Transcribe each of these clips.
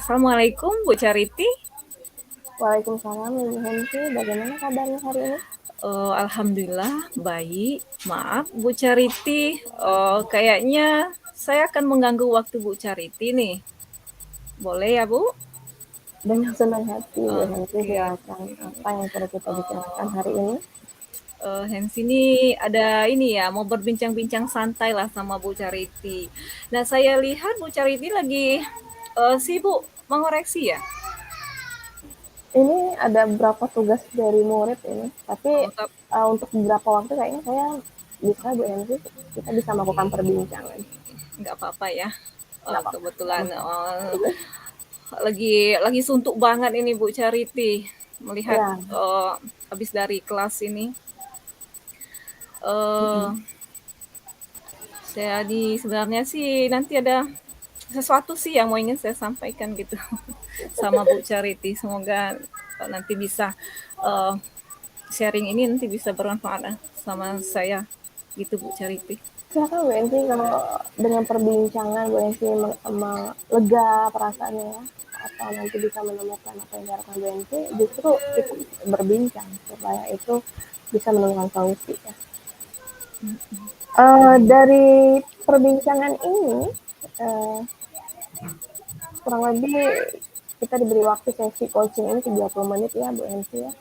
Assalamualaikum Bu Cariti. Waalaikumsalam Ibu Hengki, bagaimana kabarnya hari ini? Alhamdulillah baik. Maaf Bu Cariti, kayaknya saya akan mengganggu waktu Bu Cariti nih. Boleh ya Bu? Dengan senang hati Ibu Hengki, Oke. silakan. Apa yang perlu kita bicarakan Uh, hari ini? Hans ini ada ini ya, mau berbincang-bincang santai lah sama Bu Cariti. Nah saya lihat Bu Cariti lagi sibuk mengoreksi ya. Ini ada beberapa tugas dari murid ini, tapi Oh, tapi untuk beberapa waktu kayaknya saya bisa Bu Hengki, kita bisa melakukan perbincangan. nggak apa-apa ya. Nggak apa-apa, nggak Kebetulan masalah. lagi suntuk banget ini Bu Charity melihat Ya, habis dari kelas ini. Uh, saya sebenarnya sih nanti ada sesuatu sih yang mau ingin saya sampaikan gitu sama Bu Charity. Semoga nanti bisa uh, sharing ini nanti bisa bermanfaat sama saya gitu Bu Charity. silakan Bu Hengki, kalau dengan perbincangan Bu Hengki lega perasaannya ya, atau nanti bisa menemukan apa yang diharapkan Bu Hengki, justru kita berbincang supaya itu bisa menemukan solusi ya. Dari perbincangan ini, uh, kurang lebih kita diberi waktu sesi coaching ini 30 menit ya Bu Hensi ya.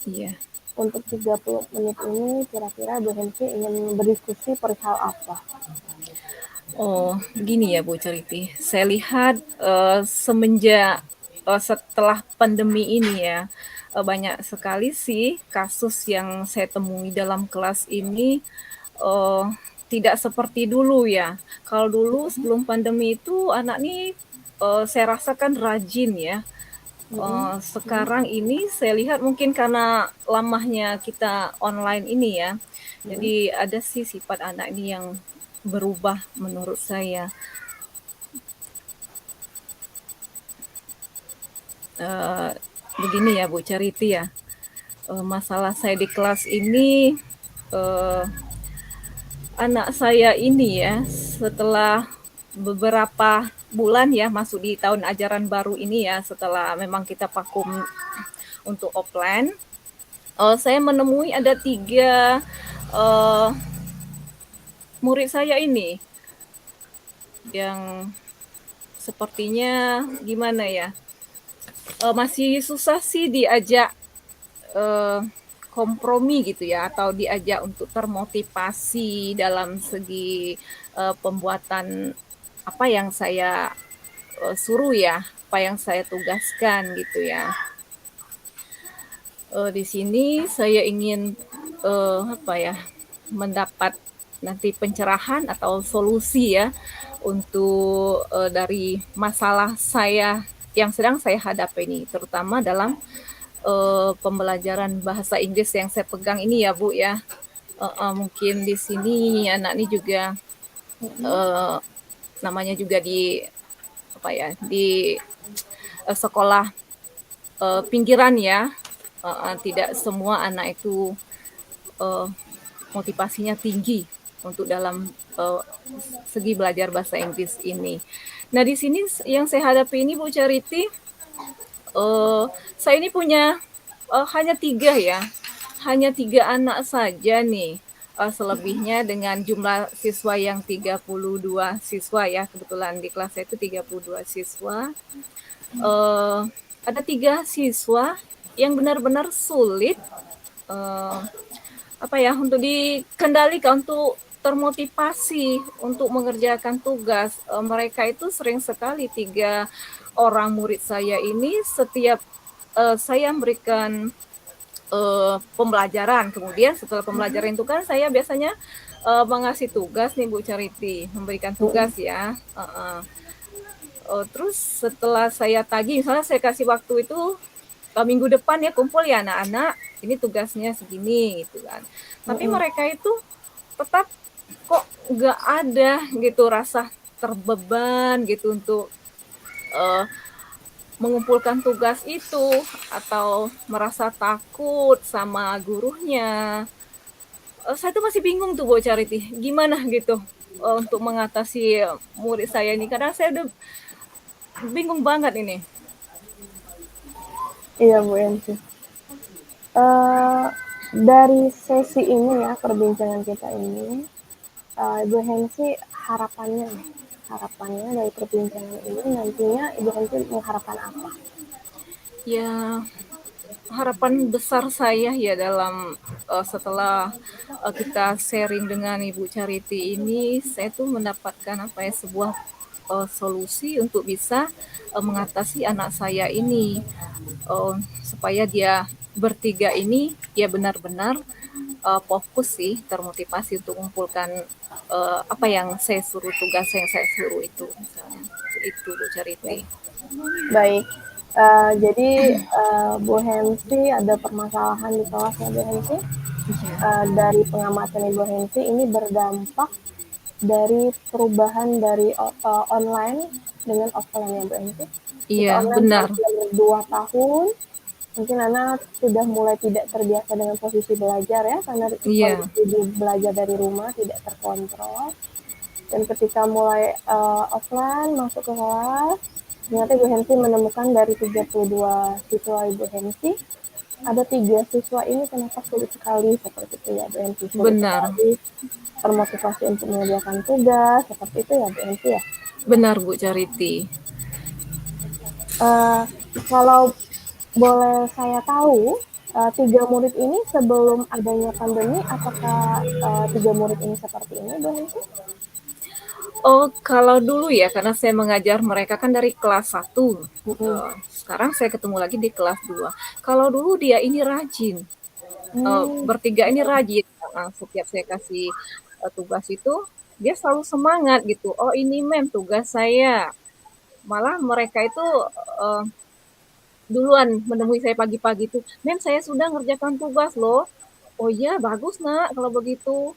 Iya. Untuk 30 menit ini kira-kira Bu Hensi ingin berdiskusi perihal apa? Oh, gini ya Bu Cariti. Saya lihat semenjak setelah pandemi ini ya, banyak sekali sih kasus yang saya temui dalam kelas ini uh, tidak seperti dulu ya. Kalau dulu sebelum pandemi itu anak nih saya rasakan rajin ya. Sekarang ini saya lihat mungkin karena lamanya kita online ini ya, jadi ada sih sifat anak ini yang berubah menurut saya. Begini ya Bu Cariti ya, masalah saya di kelas ini, uh, anak saya ini ya setelah beberapa bulan ya masuk di tahun ajaran baru ini ya, setelah memang kita vakum untuk offline, saya menemui ada 3 murid saya ini yang sepertinya gimana ya, masih susah sih diajak kompromi gitu ya, atau diajak untuk termotivasi dalam segi pembuatan apa yang saya suruh ya, apa yang saya tugaskan gitu ya. Di sini saya ingin apa ya, mendapat nanti pencerahan atau solusi ya untuk dari masalah saya yang sedang saya hadapi ini, terutama dalam pembelajaran bahasa Inggris yang saya pegang ini ya Bu ya. Mungkin di sini anak ini juga namanya juga di apa ya, di sekolah pinggiran ya. Tidak semua anak itu motivasinya tinggi untuk dalam segi belajar bahasa Inggris ini. Nah di sini yang saya hadapi ini Bu Charity, saya ini punya hanya 3 ya, hanya 3 anak saja nih. Selebihnya dengan jumlah siswa yang 32 siswa ya, kebetulan di kelas saya itu 32 siswa. Ada 3 siswa yang benar-benar sulit apa ya, untuk dikendalikan, untuk termotivasi untuk mengerjakan tugas. Mereka itu sering sekali 3 orang murid saya ini setiap saya memberikan pembelajaran, kemudian setelah pembelajaran itu kan saya biasanya mengasih tugas nih Bu Charity, memberikan tugas ya. Terus setelah saya tagih, misalnya saya kasih waktu itu minggu depan ya kumpul ya anak-anak, ini tugasnya segini gitu kan. Tapi mereka itu tetap kok nggak ada gitu rasa terbeban gitu untuk mengumpulkan tugas itu, atau merasa takut sama gurunya. Saya tuh masih bingung tuh Bu Charity, gimana gitu untuk mengatasi murid saya ini, karena saya udah bingung banget ini. Iya Bu Yanti. Eh, dari sesi ini ya perbincangan kita ini, Ibu Hensi harapannya nih, harapannya dari perbincangan ini nantinya Ibu Hensi mengharapkan apa? Ya, harapan besar saya ya dalam setelah kita sharing dengan Ibu Charity ini, saya tuh mendapatkan apa ya, sebuah solusi untuk bisa mengatasi anak saya ini, supaya dia bertiga ini ya benar-benar fokus sih, termotivasi untuk mengumpulkan apa yang saya suruh, tugas yang saya suruh itu misalnya. Itu Bu Ya. Charity. Baik, jadi Bu Hensi ada permasalahan di kelasnya Bu Hensi. Iya. Dari pengamatan Ibu Hensi ini berdampak dari perubahan dari online dengan offline ya Bu Hensi. Jika Iya, online benar. hampir 2 tahun, mungkin anak sudah mulai tidak terbiasa dengan posisi belajar ya, karena Iya, kondisi belajar dari rumah tidak terkontrol. Dan ketika mulai offline masuk ke kelas, ternyata Ibu Hensi menemukan dari 32 siswa Ibu Hensi, ada 3 siswa ini kenapa sulit sekali seperti itu ya Bu Hensi, sulit benar. sekali termotivasi untuk mengerjakan tugas seperti itu ya Bu Hensi ya. Benar Bu Charity. Eh, kalau boleh saya tahu, 3 murid ini sebelum adanya pandemi, apakah 3 murid ini seperti ini, Bu Hensi? Oh, kalau dulu ya, karena saya mengajar mereka kan dari kelas 1. Mm-mm. Sekarang saya ketemu lagi di kelas 2. Kalau dulu dia ini rajin, Hmm, bertiga ini rajin. Setiap saya kasih tugas itu, dia selalu semangat gitu. Oh ini mem tugas saya. Malah mereka itu uh, duluan menemui saya pagi-pagi itu. Mem saya sudah ngerjakan tugas loh. Oh iya bagus nak kalau begitu.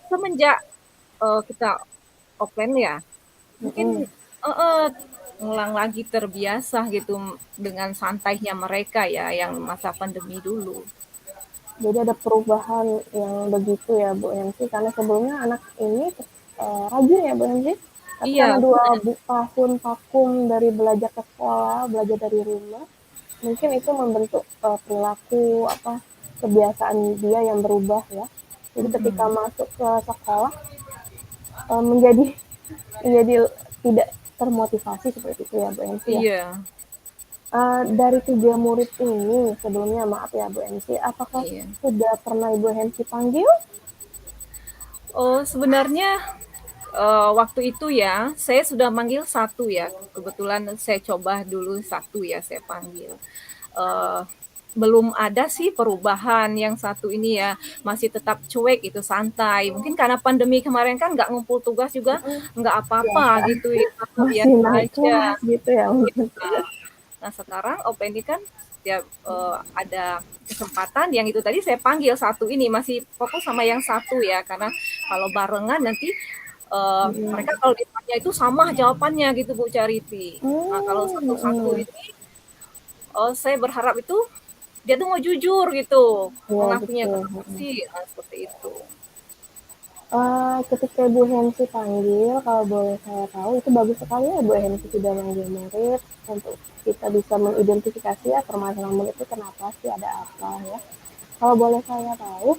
Semenjak kita offline ya, mungkin mm-mm. ngulang lagi terbiasa gitu dengan santainya mereka ya yang masa pandemi dulu. Jadi ada perubahan yang begitu ya Bu Yanti, karena sebelumnya anak ini rajin ya Bu Yanti, tapi karena Iya, 2 tahun vakum dari belajar ke sekolah, belajar dari rumah, mungkin itu membentuk perilaku apa kebiasaan dia yang berubah ya. Jadi ketika mm-mm. masuk ke sekolah menjadi menjadi tidak termotivasi seperti itu ya Bu Yanti ya. Iya, Dari 3 murid ini sebelumnya maaf ya Bu Hensi, apakah iya. sudah pernah Ibu Hensi panggil? Oh sebenarnya waktu itu ya saya sudah manggil satu ya. Kebetulan saya coba dulu satu ya saya panggil. Uh, belum ada sih perubahan yang satu ini ya, masih tetap cuek itu santai, mungkin karena pandemi kemarin kan nggak ngumpul tugas juga nggak apa-apa Biasa, gitu ya, masih biasa naik aja. kelas gitu ya mungkin. Nah sekarang Open ini kan setiap ada kesempatan yang itu tadi saya panggil satu ini masih fokus sama yang satu ya, karena kalau barengan nanti mereka kalau ditanya itu sama jawabannya gitu Bu Charity. Nah kalau satu-satu ini saya berharap itu dia tuh mau jujur gitu Iya mengakunya betul. kenapa sih, nah, seperti itu. Ketika Bu Hensi panggil, kalau boleh saya tahu itu bagus sekali ya Bu Hensi sudah manggil murid untuk kita bisa mengidentifikasi ya permasalahan murid itu kenapa sih, ada apa ya. Kalau boleh saya tahu,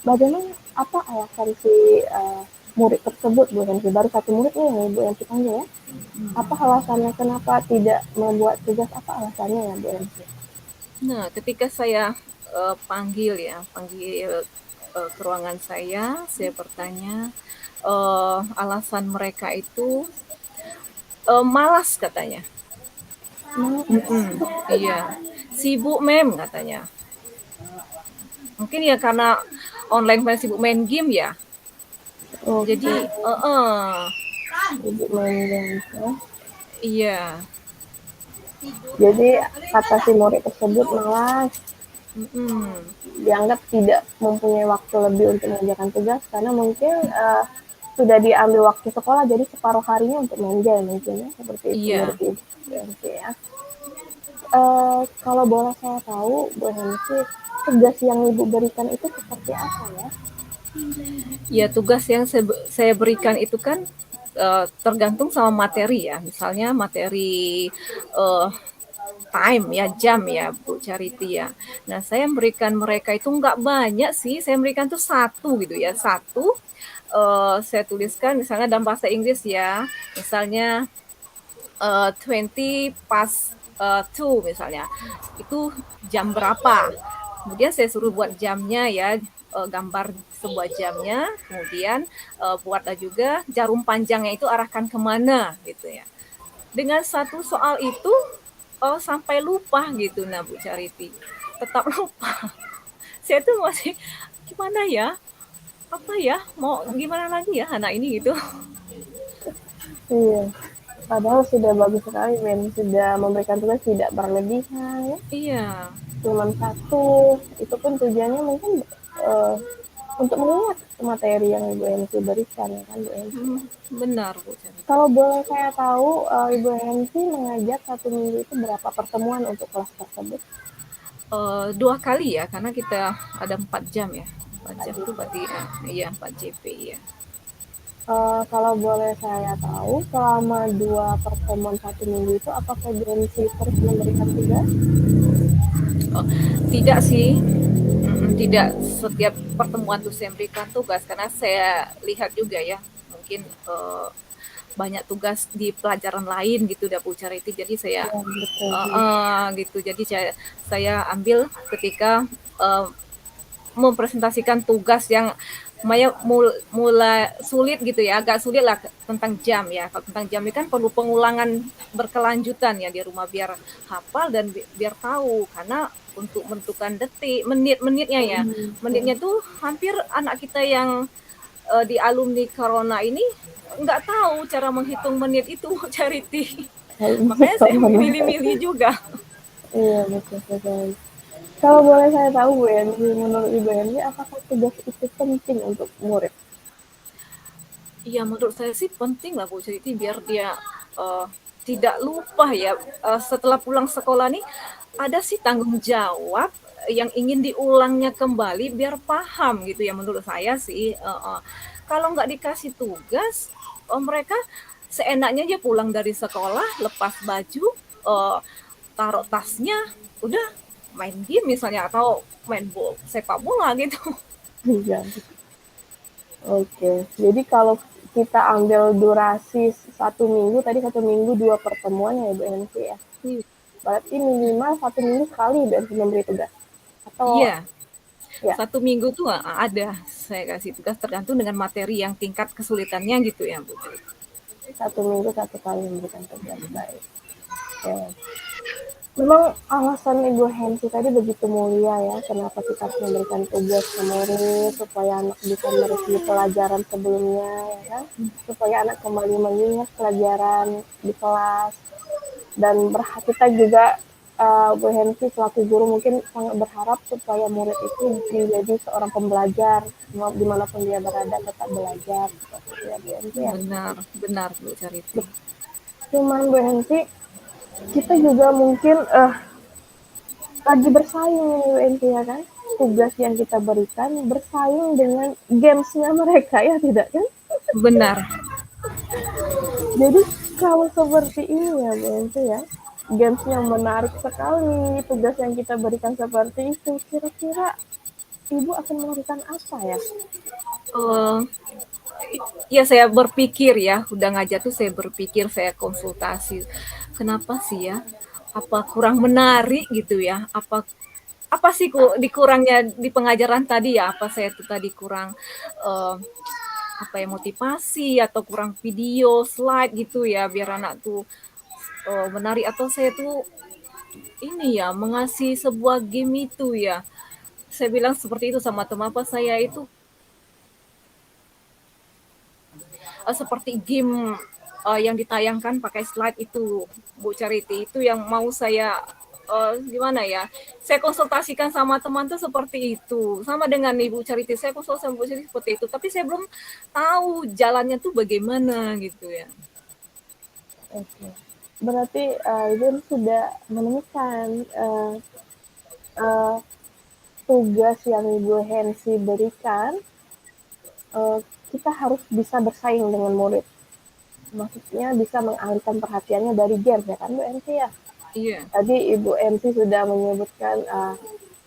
bagaimana apa alasan si murid tersebut Bu Hensi? Baru 1 murid nih yang Bu Hensi panggil ya. Apa alasannya kenapa tidak membuat tugas? Apa alasannya ya Bu Hensi? Nah ketika saya panggil ya, panggil ke ruangan saya bertanya alasan mereka itu malas katanya. Mas, Iya, sibuk mem katanya. Mungkin ya karena online main sibuk main game ya. oke, Jadi, Ibu main ya. iya, Jadi kata si murid tersebut malas, mm-mm. dianggap tidak mempunyai waktu lebih untuk mengerjakan tugas karena mungkin sudah diambil waktu sekolah jadi separuh harinya untuk main game mungkin ya seperti itu menurut Iya. ibu ya. Kalau boleh saya tahu Bu Hensi, tugas yang ibu berikan itu seperti apa ya? Ya tugas yang saya berikan itu kan tergantung sama materi ya. Misalnya materi uh, time ya, jam ya Bu Charity ya. Nah saya memberikan mereka itu nggak banyak sih, saya memberikan tuh satu gitu ya, satu saya tuliskan misalnya dalam bahasa Inggris ya, misalnya 20 past 2 misalnya, itu jam berapa. Kemudian saya suruh buat jamnya ya, gambar sebuah jamnya, kemudian buatlah juga jarum panjangnya itu arahkan kemana gitu ya. Dengan satu soal itu sampai lupa gitu, nah Bu Charity tetap lupa. Saya tuh masih gimana ya, apa ya, mau gimana lagi ya anak ini gitu. Iya. Padahal sudah bagus sekali, Ben. Sudah memberikan tugas tidak berlebihan, ya. Iya. Cuma satu. Itu pun tujuannya mungkin uh, untuk mengingat materi yang Ibu Hensi berikan, ya kan, Bu Hensi. Benar Bu Charity. Kalau boleh saya tahu, Ibu Hensi mengajar 1 minggu itu berapa pertemuan untuk kelas tersebut? 2 kali ya, karena kita ada 4 jam ya. 4 jam itu Gitu. berarti iya 4 JP ya. Kalau boleh saya tahu, selama 2 pertemuan 1 minggu itu, apakah Ibu Hensi terus memberikan tugas? Oh, tidak sih. Tidak setiap pertemuan tuh saya berikan tugas, karena saya lihat juga ya, mungkin banyak tugas di pelajaran lain gitu dah Bu Charity. Jadi saya Ya, betul. gitu. Jadi saya ambil ketika mempresentasikan tugas yang mulai sulit gitu ya, agak sulit lah tentang jam ya. Kalau tentang jam ini kan perlu pengulangan berkelanjutan ya di rumah biar hafal dan biar tahu, karena untuk menentukan detik, menit-menitnya ya. Ya. Menitnya tuh hampir anak kita yang di alumni corona ini nggak tahu cara menghitung menit itu Charity. Makanya saya milih-milih juga. Iya, betul sekali. Kalau boleh saya tahu, Bu Henry, menurut Ibu Henry, apakah tugas itu penting untuk murid? Iya, menurut saya sih penting lah Bu Charity, biar dia uh, tidak lupa ya, setelah pulang sekolah nih ada sih tanggung jawab yang ingin diulangnya kembali biar paham gitu ya, menurut saya sih. Kalau nggak dikasih tugas, mereka seenaknya aja pulang dari sekolah, lepas baju, taruh tasnya, udah main game misalnya atau main sepak bola gitu. Iya. Oke, jadi kalau kita ambil durasi 1 minggu, tadi 1 minggu 2 pertemuan ya, Bu Henry ya. Berarti minimal 1 minggu sekali Bu Henry memberi tugas. Atau Iya, ya, 1 minggu tuh ada saya kasih tugas tergantung dengan materi yang tingkat kesulitannya gitu ya Bu. 1 minggu 1 kali memberikan tugas. Baik. Oke. Memang alasan Ibu Hensi tadi begitu mulia ya, kenapa kita harus memberikan tugas ke murid supaya anak bisa mereview pelajaran sebelumnya, ya kan? Supaya anak kembali mengingat pelajaran di kelas. Dan kita juga, Bu Hensi selaku guru mungkin sangat berharap supaya murid itu menjadi seorang pembelajar, dimanapun dia berada tetap belajar, seperti itu ya Bu Hensi ya. Benar, benar Bu Charity. Cuman Bu Hensi, kita juga mungkin lagi bersaing nih UNT ya kan, tugas yang kita berikan bersaing dengan gamesnya mereka, ya tidak kan? Benar. Jadi kalau seperti ini ya Bu UNT ya, games yang menarik sekali, tugas yang kita berikan seperti itu, kira-kira Ibu akan melakukan apa ya? Uh, ya saya berpikir ya, udah ngajar tuh saya berpikir, saya konsultasi. Kenapa sih ya? Apa kurang menarik gitu ya? Apa sih dikurangnya di pengajaran tadi ya? Apa saya tuh tadi kurang uh, apa ya, motivasi atau kurang video slide gitu ya biar anak tuh menarik, atau saya tuh ini ya mengasih sebuah game itu ya. Saya bilang seperti itu sama teman apa saya itu seperti game yang ditayangkan pakai slide itu Bu Charity, itu yang mau saya gimana ya, saya konsultasikan sama teman tuh seperti itu, sama dengan Ibu Charity, saya konsultasi sama Bu Charity seperti itu, tapi saya belum tahu jalannya tuh bagaimana gitu ya. Oke. Berarti Ibu sudah menemukan uh, tugas yang Ibu Hensi berikan, kita harus bisa bersaing dengan murid. maksudnya bisa mengalihkan perhatiannya dari game ya kan Bu MC ya. Iya. Tadi Ibu MC sudah menyebutkan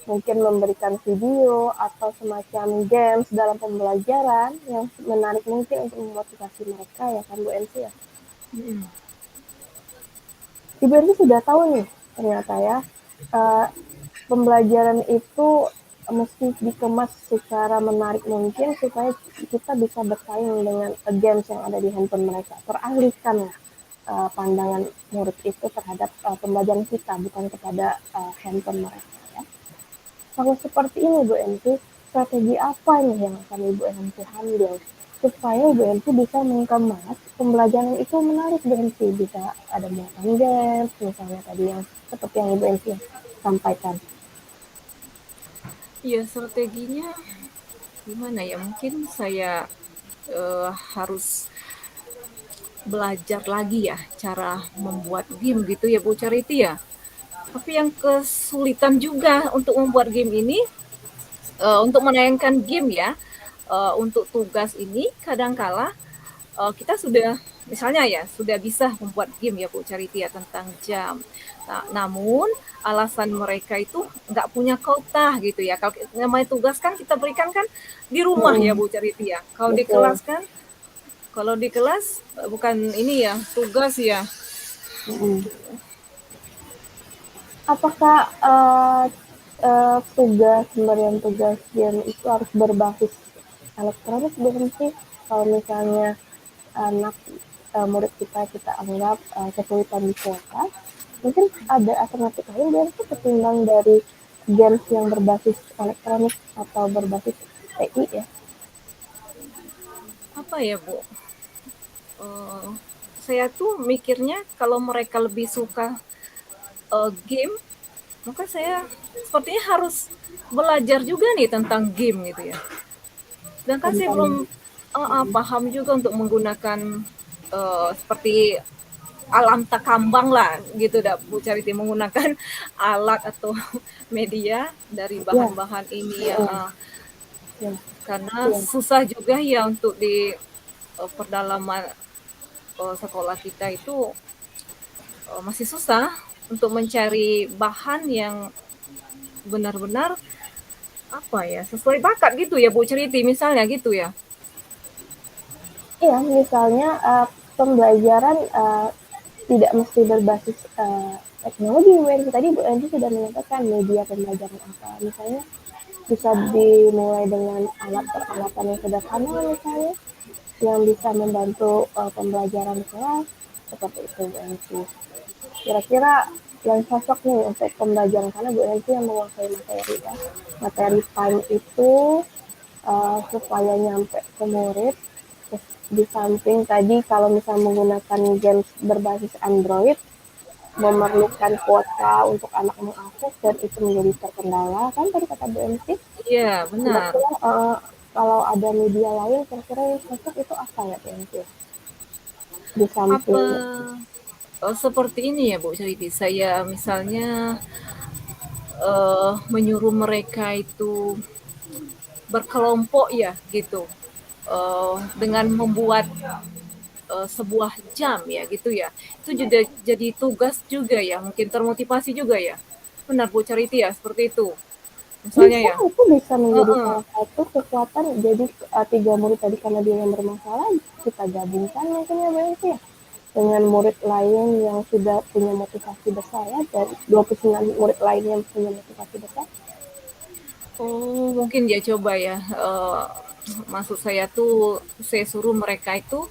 mungkin memberikan video atau semacam games dalam pembelajaran yang menarik mungkin untuk memotivasi mereka ya kan Bu MC ya. Mm-mm. Ibu MC sudah tahu nih ternyata ya uh, pembelajaran itu mesti dikemas secara menarik mungkin supaya kita bisa bersaing dengan games yang ada di handphone mereka. Teralihkan pandangan murid itu terhadap pembelajaran kita bukan kepada handphone mereka ya. Kalau seperti ini Bu Enti, strategi apa nih yang akan Ibu Enti ambil supaya Ibu Enti bisa mengemas pembelajaran itu menarik Bu Enti, bisa ada muatan games misalnya tadi yang seperti yang Ibu Enti sampaikan. Iya, strateginya gimana ya? Mungkin saya harus belajar lagi ya cara membuat game gitu ya Bu Charity ya. Tapi yang kesulitan juga untuk membuat game ini, untuk menayangkan game ya, untuk tugas ini kadangkala kita sudah misalnya ya sudah bisa membuat game ya Bu Charity ya tentang jam. Nah, namun alasan mereka itu nggak punya kota gitu ya. Kalau namanya tugas kan kita berikan kan di rumah ya Mm-mm, Bu Charity ya. Kalau di betul. kelas kan, kalau di kelas bukan ini ya tugas ya. Mm-mm. Apakah tugas pemberian tugas game itu harus berbasis elektronik berhenti kalau misalnya anak murid kita anggap kesulitan di kuota mungkin ada alternatif lain berarti ketimbang dari games yang berbasis elektronik atau berbasis TI ya. Apa ya Bu? Uh, saya tuh mikirnya kalau mereka lebih suka game, maka saya sepertinya harus belajar juga nih tentang game gitu ya. Sedangkan saya Tentang belum paham juga untuk menggunakan seperti alam takambang lah gitu dah Bu Cariti menggunakan alat atau media dari ya, bahan-bahan ini ya ya, karena ya. susah juga ya untuk di perdalaman sekolah kita itu masih susah untuk mencari bahan yang benar-benar apa ya sesuai bakat gitu ya Bu Ceriti misalnya gitu ya. Iya, misalnya pembelajaran tidak mesti berbasis teknologi. Tadi Bu Andri sudah menyampaikan media pembelajaran apa. Misalnya bisa dimulai dengan alat peralatan yang sederhana misalnya yang bisa membantu pembelajaran kelas seperti itu Bu Andri. Kira-kira yang cocok nih untuk pembelajaran karena Bu Andri yang menguasai materi ya. Materi time itu supaya nyampe ke murid. Terus di samping tadi kalau misalnya menggunakan games berbasis Android memerlukan kuota untuk anak mengakses dan itu menjadi terkendala kan tadi kata Bu MC. Iya benar. Kira-kira kalau ada media lain kira-kira yang cocok itu apa ya Bu MC? Di Apa samping seperti ini ya Bu Ceriti. Saya misalnya menyuruh mereka itu berkelompok ya gitu. Dengan membuat sebuah jam ya gitu ya. Itu juga jadi tugas juga ya, mungkin termotivasi juga ya. Benar Bu Cariti ya, seperti itu. Misalnya bisa ya. itu bisa menjadi Heeh. salah satu kekuatan jadi tiga murid tadi karena dia yang bermasalah kita gabungkan mungkin ya Bu MC ya dengan murid lain yang sudah punya motivasi besar ya dari 29 murid lain yang punya motivasi besar. Oh, mungkin dia coba ya. Maksud saya tuh saya suruh mereka itu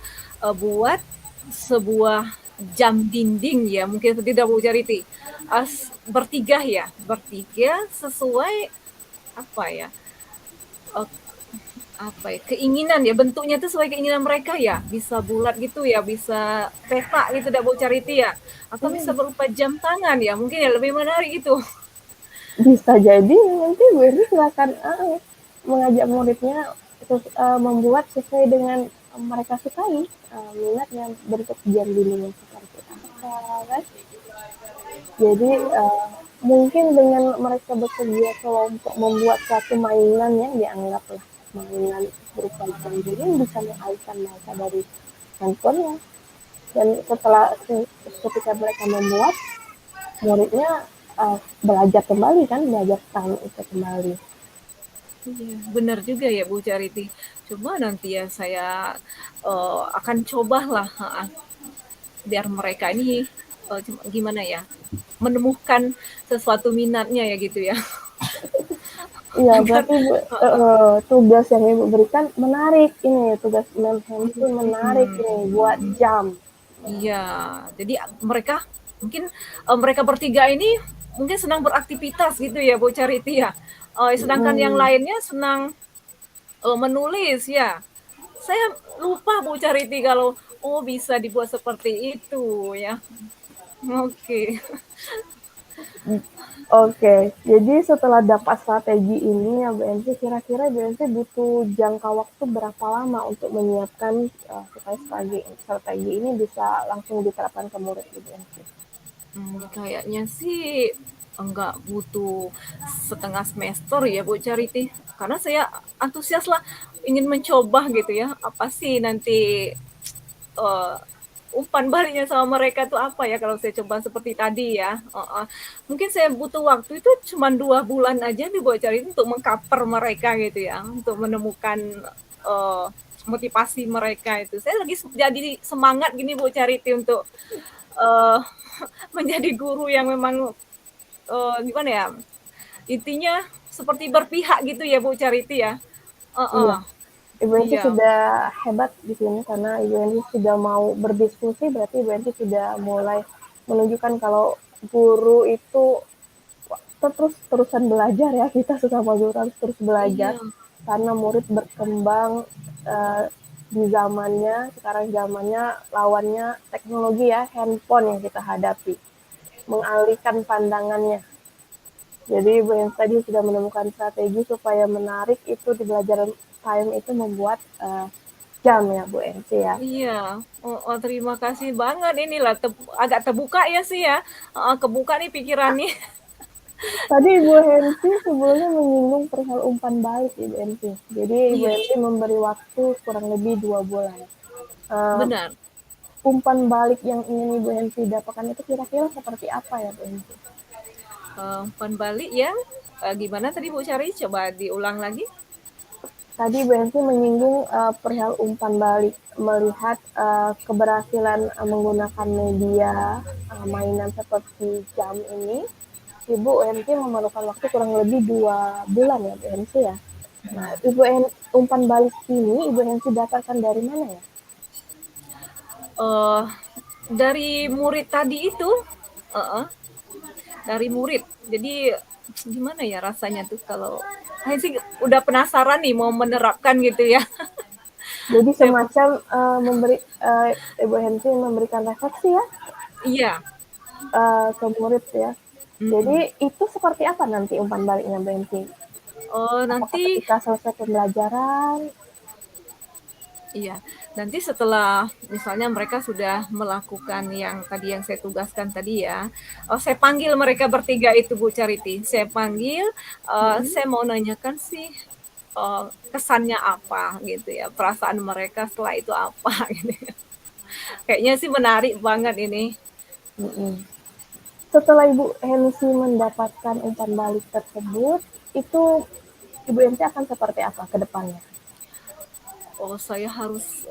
buat sebuah jam dinding ya, mungkin tidak Bu Charity. Bertiga ya, bertiga sesuai apa ya? eh, apa ya keinginan ya bentuknya itu sesuai keinginan mereka ya bisa bulat gitu ya bisa peta gitu dak Bu Charity ya atau bisa Hmm, berupa jam tangan ya mungkin ya lebih menarik itu. bisa jadi nanti Bu Erni silakan mengajak muridnya membuat sesuai dengan mereka sukai minatnya bentuk jam dindingnya seperti apa kan. Jadi mungkin dengan mereka bekerja kelompok membuat satu mainan yang dianggaplah mainan berupa jam dinding bisa mengalihkan mereka dari handphonenya Dan setelah ketika mereka membuat, muridnya belajar kembali kan, belajar tentang itu kembali. Iya, benar juga ya Bu Charity. Coba nanti ya saya akan cobalah, heeh, biar mereka ini gimana ya, menemukan sesuatu minatnya ya gitu ya. Iya, Agar berarti tugas yang ibu berikan menarik ini, tugas mem Hemsi menarik hmm, ini buat jam. iya, jadi mereka mungkin mereka bertiga ini mungkin senang beraktivitas gitu ya Bu Charity ya. Sedangkan yang Hmm, lainnya senang menulis ya. Saya lupa Bu Charity kalau oh bisa dibuat seperti itu ya. Oke. oke, jadi setelah dapat strategi ini ya BNC, kira-kira BNC butuh jangka waktu berapa lama untuk menyiapkan supaya strategi ini bisa langsung diterapkan ke murid di BNC? Kayaknya sih enggak butuh setengah semester ya Bu Charity. Karena saya antusias lah ingin mencoba gitu ya. Apa sih nanti uh, umpan baliknya sama mereka tuh apa ya kalau saya coba seperti tadi ya. Mungkin saya butuh waktu itu cuma 2 bulan aja nih Bu Charity untuk mengcover mereka gitu ya. Untuk menemukan uh, motivasi mereka itu. Saya lagi jadi semangat gini Bu Charity untuk uh, menjadi guru yang memang gimana ya, intinya seperti berpihak gitu ya Bu Charity ya. Iya, Ibu Enti Iya, sudah hebat di sini karena Ibu Enti sudah mau berdiskusi, berarti Ibu Enti sudah mulai menunjukkan kalau guru itu terusan belajar ya, kita sesama guru harus terus belajar iya, karena murid berkembang uh, di zamannya, sekarang zamannya lawannya teknologi ya, handphone yang kita hadapi, mengalihkan pandangannya. Jadi Ibu yang tadi sudah menemukan strategi supaya menarik itu di belajar time itu membuat jam ya Bu NC ya. iya. Terima kasih banget inilah agak terbuka ya sih ya. Kebuka nih pikirannya. Tadi Ibu Hensi sebelumnya menyinggung perihal umpan balik Ibu Hensi. Jadi Ibu Iya, Hensi memberi waktu kurang lebih 2 bulan. Uh, benar. Umpan balik yang ingin Ibu Hensi dapatkan itu kira-kira seperti apa ya Bu Hensi? Umpan balik yang gimana tadi Bu Cari? Coba diulang lagi. Tadi Bu Hensi menyinggung perihal umpan balik, melihat keberhasilan menggunakan media mainan seperti jam ini. Ibu UMC memerlukan waktu kurang lebih 2 bulan ya Bu MC ya. Nah, umpan balik ini Ibu MC dapatkan dari mana ya? Uh, dari murid tadi itu, uh, dari murid. Jadi gimana ya rasanya tuh kalau saya sih udah penasaran nih mau menerapkan gitu ya. Jadi Saya semacam Ibu MC memberikan refleksi ya iya. ke murid ya. Jadi Mm-mm. itu seperti apa nanti umpan baliknya Bu MC? Apakah Nanti ketika selesai pembelajaran? iya, nanti setelah misalnya mereka sudah melakukan yang tadi yang saya tugaskan tadi ya, saya panggil mereka bertiga itu Bu Charity. Saya panggil, Hmm, saya mau nanyakan sih kesannya apa gitu ya, perasaan mereka setelah itu apa gitu ya. Kayaknya sih menarik banget ini. hmm. Setelah Ibu MC mendapatkan umpan balik tersebut, itu Ibu MC akan seperti apa ke depannya? Saya harus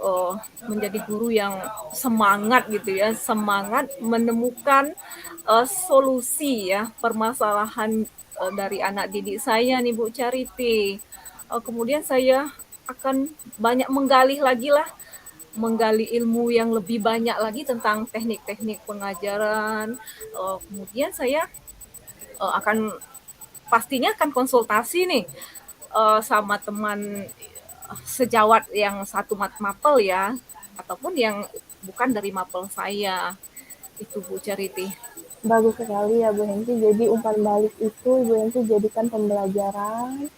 menjadi guru yang semangat gitu ya, semangat menemukan solusi ya permasalahan dari anak didik saya nih Bu Charity. Kemudian saya akan banyak menggali lagi lah, menggali ilmu yang lebih banyak lagi tentang teknik-teknik pengajaran. Kemudian saya akan pastinya akan konsultasi nih sama teman sejawat yang satu mapel ya, ataupun yang bukan dari mapel saya. Itu Bu Charity. Bagus sekali ya Bu Hensi. Jadi umpan balik itu Ibu Hensi jadikan pembelajaran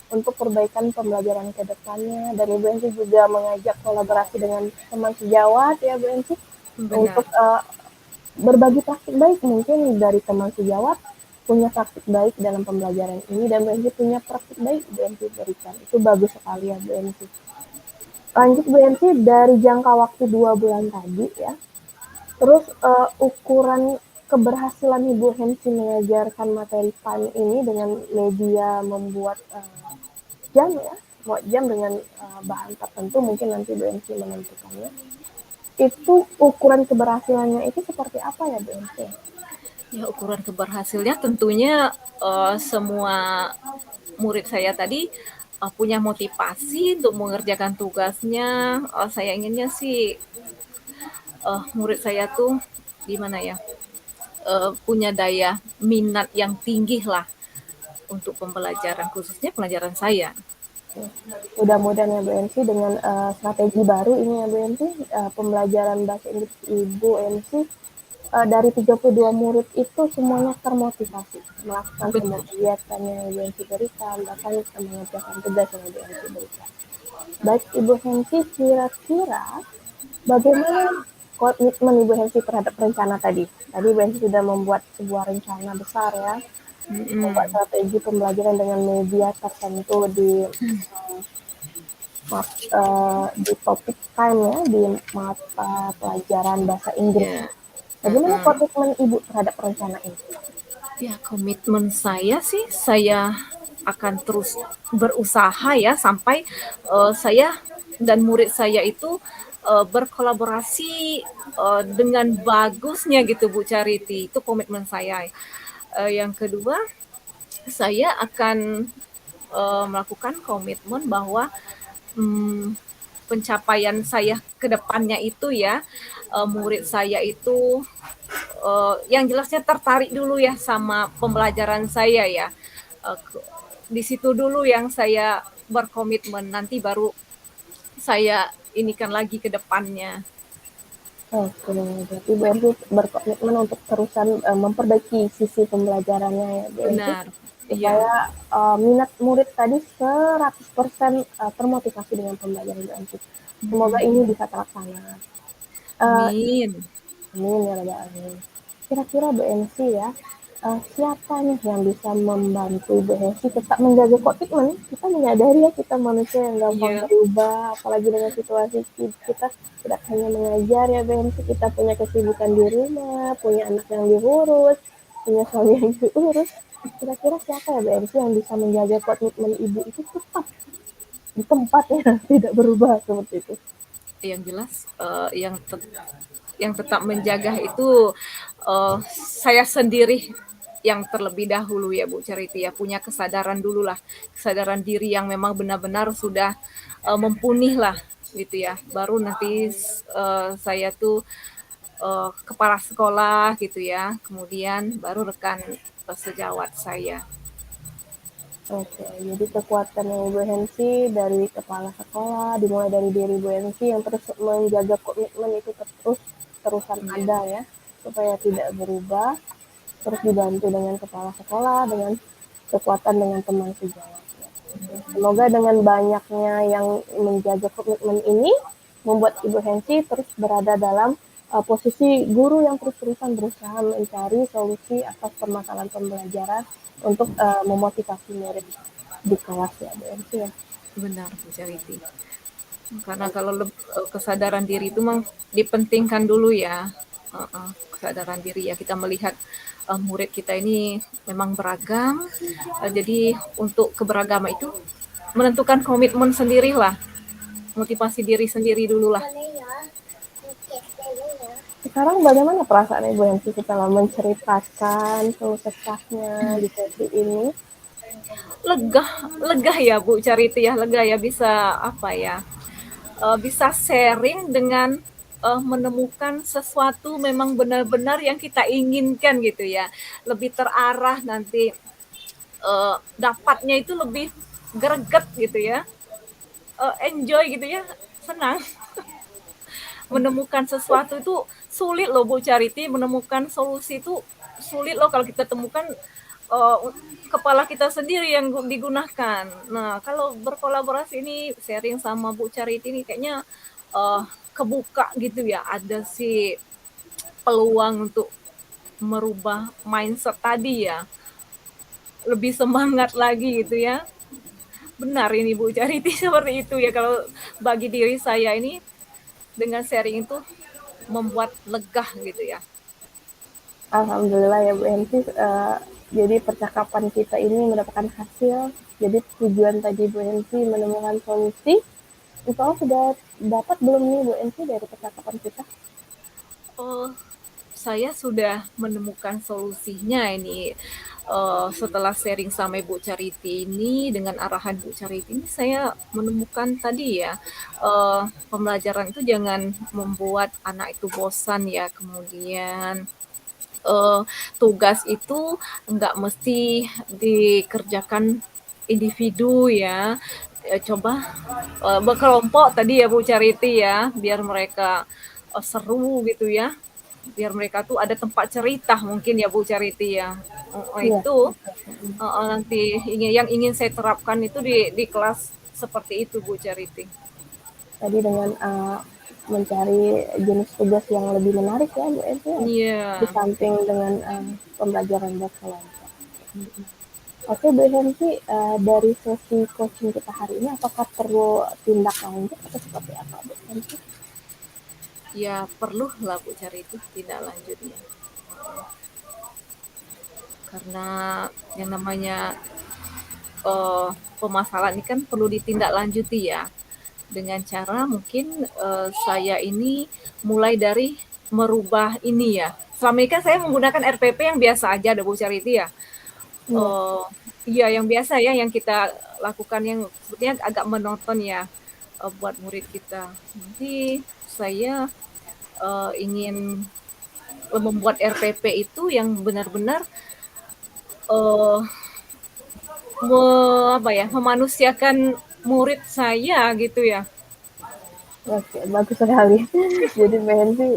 untuk perbaikan pembelajaran ke depannya. Dan Ibu Hensi juga mengajak kolaborasi dengan teman sejawat ya Bu Hensi untuk Benar. berbagi praktik baik. Mungkin dari teman sejawat punya praktik baik dalam pembelajaran ini dan Bu Hensi punya praktik baik Bu Hensi berikan. Itu bagus sekali ya Bu Hensi. Lanjut Bu Hensi, dari jangka waktu 2 bulan tadi ya, Terus ukuran keberhasilan Ibu Hensi mengajarkan materi PAN ini dengan media membuat jam ya, buat jam dengan bahan tertentu mungkin nanti Bu Hensi menentukannya. Itu ukuran keberhasilannya itu seperti apa ya Bu Hensi? Ya, ukuran keberhasilnya tentunya semua murid saya tadi punya motivasi untuk mengerjakan tugasnya. Saya inginnya sih murid saya tuh gimana ya, punya daya minat yang tinggi lah untuk pembelajaran, khususnya pelajaran saya. Mudah-mudahan ya Bu Ensi dengan strategi baru ini ya Bu Ensi, pembelajaran bahasa Inggris Ibu Ensi dari 32 murid itu semuanya termotivasi melakukan semua Betul. kegiatan yang Ibu Ensi berikan, bahkan mengerjakan tugas yang Ibu Ensi berikan. Baik Ibu Hensi, kira-kira bagaimana komitmen Ibu Hensi terhadap rencana tadi? Tadi Ibu Hensi sudah membuat sebuah rencana besar ya, membuat Mm-mm. strategi pembelajaran dengan media tertentu di topik time ya, di mata pelajaran bahasa Inggris. Ya. Bagaimana Uh-uh. komitmen Ibu terhadap rencana ini? Ya, komitmen saya sih, saya akan terus berusaha ya sampai saya dan murid saya itu berkolaborasi dengan bagusnya gitu Bu Charity. Itu komitmen saya. Yang kedua, saya akan melakukan komitmen bahwa hmm, pencapaian saya ke depannya itu ya, murid saya itu yang jelasnya tertarik dulu ya sama pembelajaran saya ya. Uh, di situ dulu yang saya berkomitmen, nanti baru saya inikan lagi ke depannya. Oke, berarti Bu Ensi berkomitmen untuk terusan memperbaiki sisi pembelajarannya ya Bu Ensi, Benar, iya, supaya minat murid tadi 100% termotivasi dengan pembelajaran Bu Ensi. Semoga ini bisa terlaksana. Uh, amin. Amin ya rabbal alamin. Kira-kira Bu Ensi ya, siapa nih yang bisa membantu Bu Ensi tetap menjaga komitmen? Kita menyadari ya kita manusia yang gampang Iya, berubah, apalagi dengan situasi kita tidak hanya mengajar ya Bu Ensi, kita punya kesibukan di rumah, punya anak yang diurus, punya suami yang diurus. Kira-kira siapa ya Bu Ensi yang bisa menjaga komitmen Ibu itu tetap di tempat ya, tidak berubah seperti itu? yang jelas yang tetap menjaga itu saya sendiri yang terlebih dahulu ya Bu Charity ya, punya kesadaran dulu lah, kesadaran diri yang memang benar-benar sudah mempunih lah gitu ya, baru nanti saya tuh kepala sekolah gitu ya, kemudian baru rekan sejawat saya. Oke, jadi kekuatan yang Ibu Hensi dari kepala sekolah, dimulai dari diri Ibu Hensi yang terus menjaga komitmen itu terusan Iya, ada ya, supaya tidak berubah, terus dibantu dengan kepala sekolah, dengan kekuatan dengan teman sejawat. Oke, semoga dengan banyaknya yang menjaga komitmen ini, membuat Ibu Hensi terus berada dalam posisi guru yang terus-terusan berusaha mencari solusi atas permasalahan pembelajaran untuk memotivasi murid di kelas ya Bu Hensi ya. benar Bu Charity. Karena kalau kesadaran diri itu memang dipentingkan dulu ya. Kesadaran diri ya, kita melihat murid kita ini memang beragam. Jadi untuk keberagaman itu menentukan komitmen sendirilah, motivasi diri sendiri dulu lah. Sekarang bagaimana perasaan Ibu Hensi setelah menceritakan keluh kesahnya di sesi ini? Lega, lega ya Bu Cariti ya, lega ya bisa apa ya, bisa sharing dengan menemukan sesuatu memang benar-benar yang kita inginkan gitu ya, lebih terarah nanti dapatnya itu lebih greget gitu ya, enjoy gitu ya, senang. Menemukan sesuatu itu sulit loh Bu Charity, menemukan solusi itu sulit loh kalau kita temukan uh, kepala kita sendiri yang digunakan. Nah, kalau berkolaborasi ini sharing sama Bu Charity ini kayaknya kebuka gitu ya, ada sih peluang untuk merubah mindset tadi ya, lebih semangat lagi gitu ya. Benar ini Bu Charity seperti itu ya, kalau bagi diri saya ini dengan sharing itu membuat lega gitu ya. Alhamdulillah ya Bu Ensi, jadi percakapan kita ini mendapatkan hasil. Jadi tujuan tadi Bu Ensi menemukan solusi, insya Allah sudah dapat belum nih Bu Ensi dari percakapan kita? Oh, saya sudah menemukan solusinya ini. Setelah sharing sama Ibu Charity ini dengan arahan Bu Charity ini saya menemukan tadi ya, pembelajaran itu jangan membuat anak itu bosan ya, kemudian tugas itu nggak mesti dikerjakan individu ya. Coba berkelompok tadi ya Bu Charity ya, biar mereka seru gitu ya, biar mereka tuh ada tempat cerita mungkin ya Bu Charity ya. Iya. Itu nanti yang ingin saya terapkan itu di kelas seperti itu Bu Charity. Tadi dengan mencari jenis tugas yang lebih menarik ya Bu Ensi, ya, di Iya. samping dengan pembelajaran berkelompok. Oke Bu Hensi, dari sesi coaching kita hari ini, apakah perlu tindak lanjut atau seperti apa Bu Hensi? Ya perlu lah Bu Charity tidak lanjutnya. Karena yang namanya permasalahan ini kan perlu ditindaklanjuti ya. Dengan cara mungkin saya ini mulai dari merubah ini ya. Selama ini kan saya menggunakan RPP yang biasa aja, ada Bu Charity ya. Iya, Iya yang biasa ya, yang kita lakukan yang sebetulnya agak monoton ya buat murid kita. Nanti saya ingin membuat RPP itu yang benar-benar uh, apa ya, memanusiakan murid saya gitu ya. oke, bagus sekali. Jadi Bu Hensi,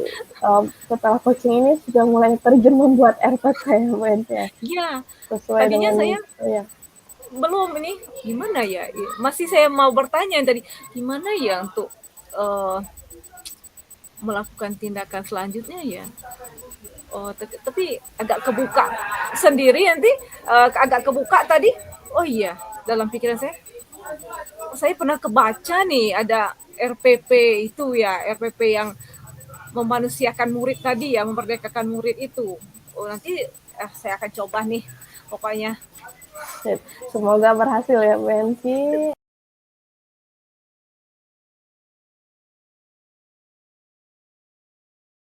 setelah coaching ini sudah mulai terjun membuat RPP ya Bu Hensi ya? Iya, Sesuai tadinya dengan, saya ya, belum ini gimana ya, masih saya mau bertanya tadi gimana ya untuk uh, melakukan tindakan selanjutnya ya. Oh, tapi agak kebuka sendiri nanti, agak kebuka tadi. Oh iya, dalam pikiran saya pernah kebaca nih ada RPP itu ya, RPP yang memanusiakan murid tadi ya, memerdekakan murid itu. Oh nanti saya akan coba nih, pokoknya. semoga berhasil ya Bu Hensi.